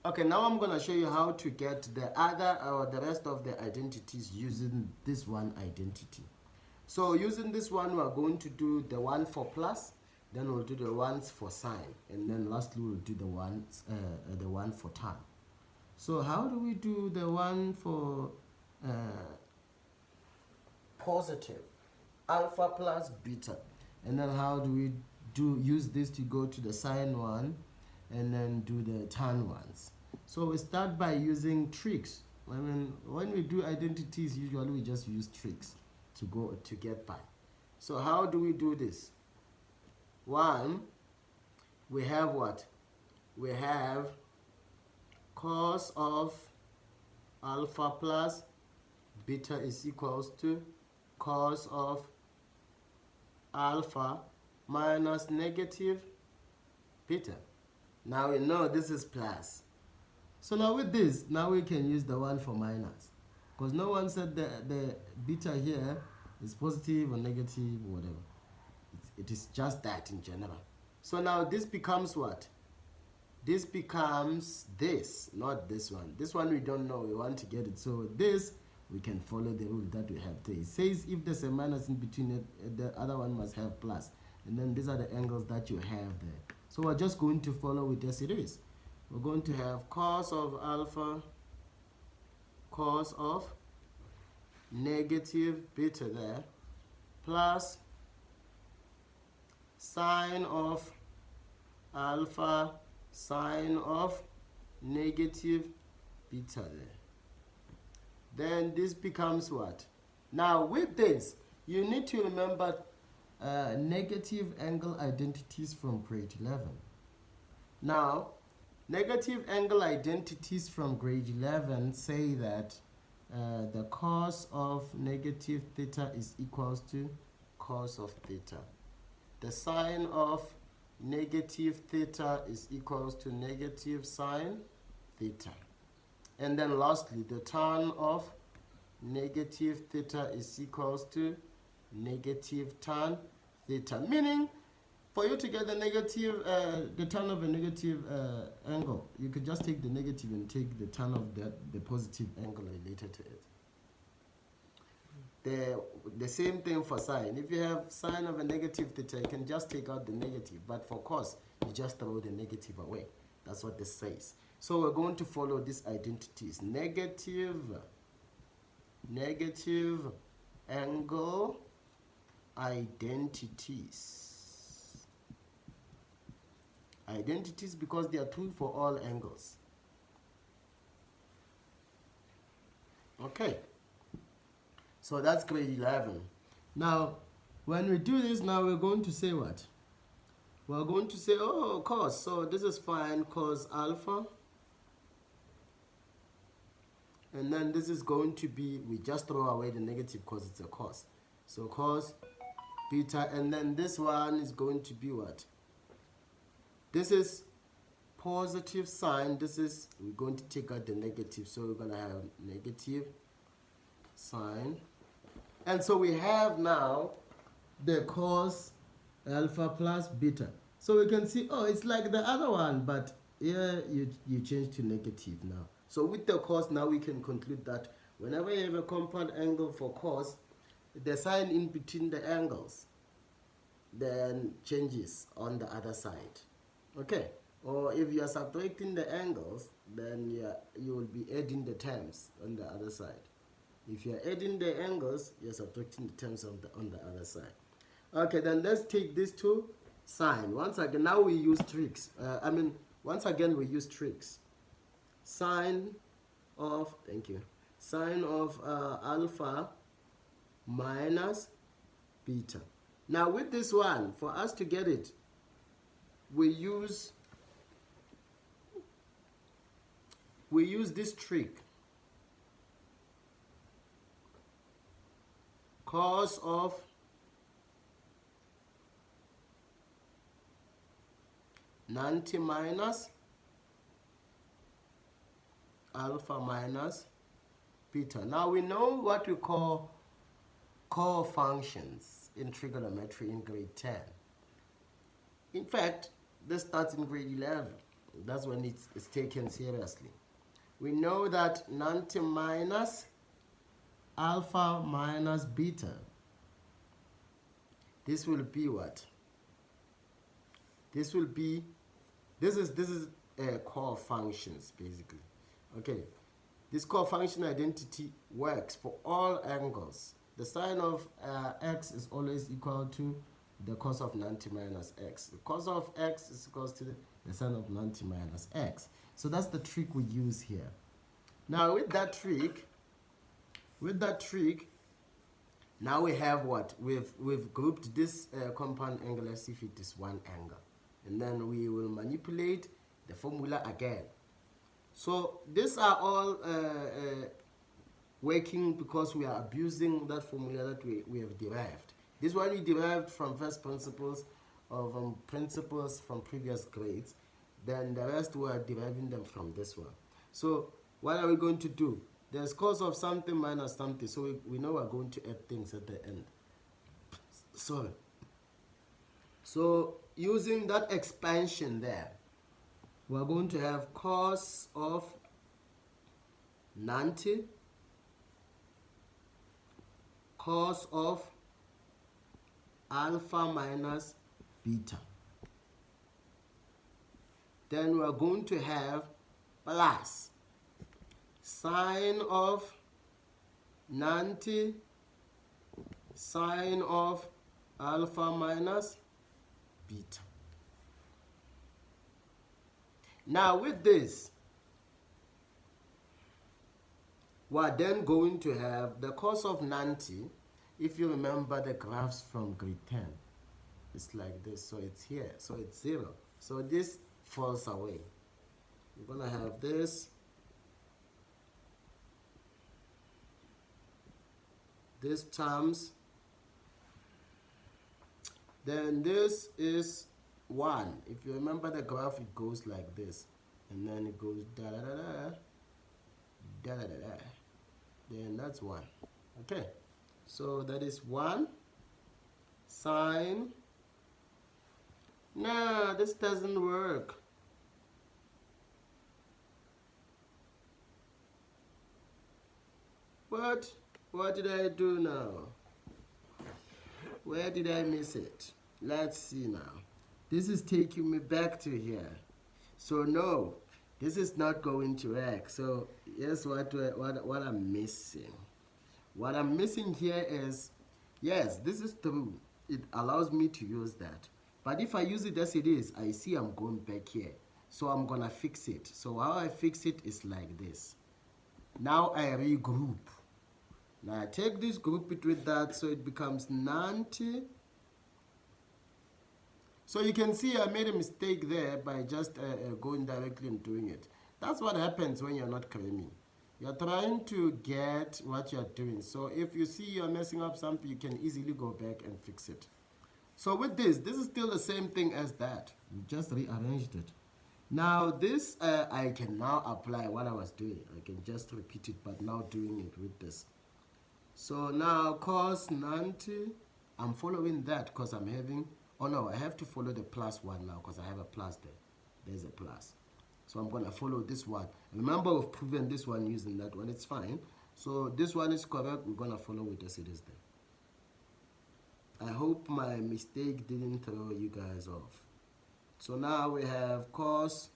Okay, now I'm going to show you how to get the other or the rest of the identities using this one identity. So using this one, we're going to do the one for plus, then we'll do the ones for sign, and then lastly we'll do the one for tan. So how do we do the one for positive? Alpha plus beta. And then how do we use this to go to the sine one and then do the tan ones? So we start by using tricks. I mean, when we do identities, usually we just use tricks to get by. So how do we do this? One, we have what? We have cos of alpha plus beta is equals to cos of alpha minus negative beta. Now we know this is plus. So now with this, now we can use the one for minus. Because no one said the beta here is positive or negative or whatever. It is just that in general. So now this becomes what? This becomes this, not this one. This one we don't know, we want to get it. So this, we can follow the rule that we have there. It says if there's a minus in between it, the other one must have plus. And then these are the angles that you have there. So we're just going to follow it as it is. We're going to have cos of alpha, cos of negative beta there, plus sine of alpha, sine of negative beta there. Then this becomes what? Now with this, you need to remember negative angle identities from grade 11. Now, negative angle identities from grade 11 say that the cos of negative theta is equals to cos of theta. The sine of negative theta is equals to negative sine theta. And then lastly, the tan of negative theta is equals to negative tan theta. Meaning, for you to get the negative, the tan of a negative angle, you could just take the negative and take the tan of the positive angle related to it. The same thing for sine. If you have sine of a negative theta, you can just take out the negative. But for cos, you just throw the negative away. That's what this says. So we're going to follow these identities. Negative angle identities. Identities because they are true for all angles. Okay. So that's grade 11. Now, when we do this, now we're going to say what? We're going to say, oh, cos. So this is fine, cos alpha. And then this is going to be, we just throw away the negative because it's a cos. So cos beta, and then this one is going to be what? This is positive sine. This is, we're going to take out the negative. So we're going to have negative sine. And so we have now the cos alpha plus beta. So we can see, oh, it's like the other one, but here you change to negative now. So with the cos, now we can conclude that whenever you have a compound angle for cos, the sign in between the angles then changes on the other side. Okay? Or if you are subtracting the angles, then you will be adding the terms on the other side. If you are adding the angles, you are subtracting the terms on the other side. Okay, then let's take these two sine. Once again, now we use tricks. Once again, we use tricks. Sine of, thank you, sine of alpha minus beta. Now with this one, for us to get it, we use this trick. Cos of nanti minus alpha minus beta. Now we know what we call cofunctions in trigonometry in grade 10. In fact, this starts in grade 11. That's when it's taken seriously. We know that 90 minus alpha minus beta, this will be what? This will be, this is core functions basically. Okay, this core function identity works for all angles. The sine of x is always equal to the cos of 90 minus x. The cos of x is equal to the sine of 90 minus x. So that's the trick we use here. Now with that trick, now we have what? We've grouped this compound angle as if it is one angle. And then we will manipulate the formula again. So these are all working because we are abusing that formula that we have derived. This one we derived from first principles or principles from previous grades. Then the rest we are deriving them from this one. So what are we going to do? There's cos of something minus something. So we know we're going to add things at the end. Sorry. So using that expansion there, we're going to have cos of 90, cos of alpha minus beta. Then we're going to have plus sine of 90 sine of alpha minus beta. Now with this, we're then going to have the cos of 90. If you remember the graphs from grade 10, it's like this. So it's here. So it's 0. So this falls away. We're going to have this. This terms. Then this is 1. If you remember the graph, it goes like this. And then it goes da da da da da da da da. Then that's 1. Okay. So that is 1 sine. Nah, this doesn't work. What did I do now? Where did I miss it? Let's see now. This is taking me back to here. So no, this is not going to work. So here's what I'm missing. What I'm missing here is, yes, this is true. It allows me to use that. But if I use it as it is, I see I'm going back here. So I'm gonna fix it. So how I fix it is like this. Now I regroup. Now I take this, group it with that, so it becomes 90. So you can see I made a mistake there by just going directly and doing it. That's what happens when you're not cramming. You're trying to get what you're doing. So if you see you're messing up something, you can easily go back and fix it. So with this is still the same thing as that. We just rearranged it. Now this, I can now apply what I was doing. I can just repeat it, but now doing it with this. So now cos 90, I'm following that because I'm having, oh no, I have to follow the plus 1 now because I have a plus there. There's a plus. So I'm going to follow this one. Remember, we've proven this one using that one. It's fine. So this one is correct. We're going to follow it as it is there. I hope my mistake didn't throw you guys off. So now we have cos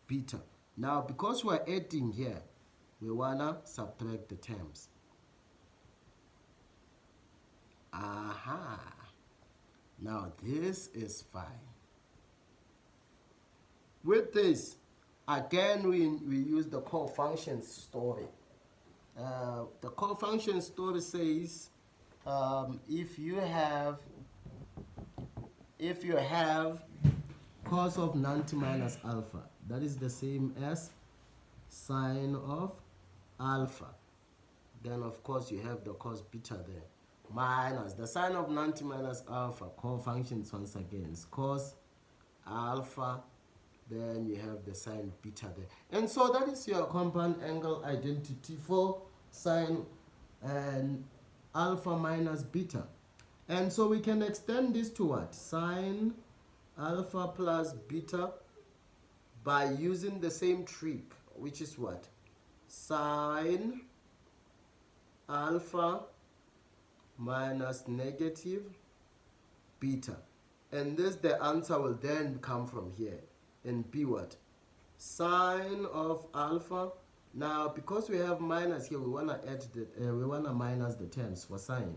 beta. Now, because we're adding here, we want to subtract the terms. Aha. Now this is fine. With this, again, we use the core function story. The core function story says if you have cos of 90 minus alpha, that is the same as sine of alpha. Then of course you have the cos beta there. Minus the sine of 90 minus alpha, core functions once again is cos alpha, then you have the sine beta there. And so that is your compound angle identity for sine and alpha minus beta. And so we can extend this to what? Sine alpha plus beta by using the same trick, which is what? Sine alpha minus negative beta. And this, the answer will then come from here and be what? Sine of alpha. Now, because we have minus here, we want to add the, we want to minus the terms for sine.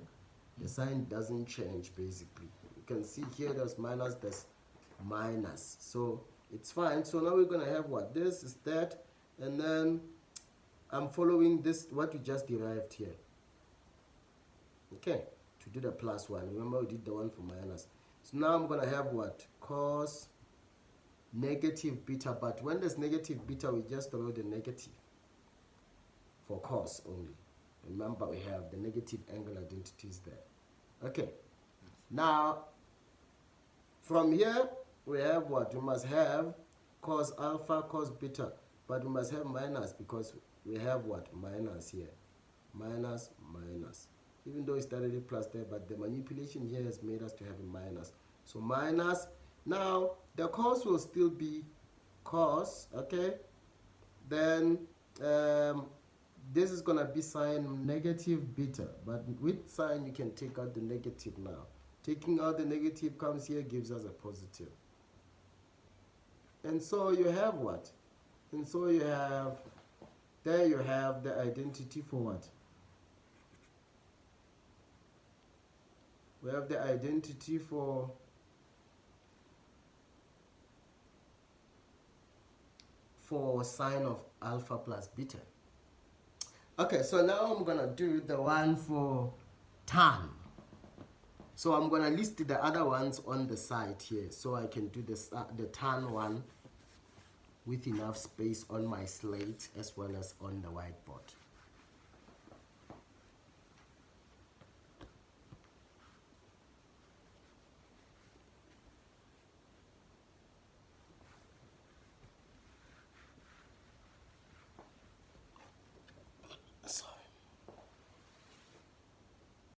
The sign doesn't change basically. You can see here there's minus, there's minus. So it's fine. So now we're going to have what? This is that. And then I'm following this, what we just derived here. Okay, to do the plus one. Remember we did the one for minus. So now I'm going to have what? Cos negative beta. But when there's negative beta, we just throw the negative for cos only. Remember we have the negative angle identities there. Okay, now from here we have what? We must have cos alpha, cos beta, but we must have minus because we have what? Minus here. Minus, minus. Even though it's directly plus there, but the manipulation here has made us to have a minus. So minus. Now the cos will still be cos, okay? Then this is gonna be sine negative beta, but with sine you can take out the negative now. Taking out the negative comes here, gives us a positive. And so you have what? And so you have, there you have the identity for what? We have the identity for sine of alpha plus beta. Okay, so now I'm gonna do the one for tan. So I'm gonna list the other ones on the side here, so I can do the tan one with enough space on my slate as well as on the whiteboard.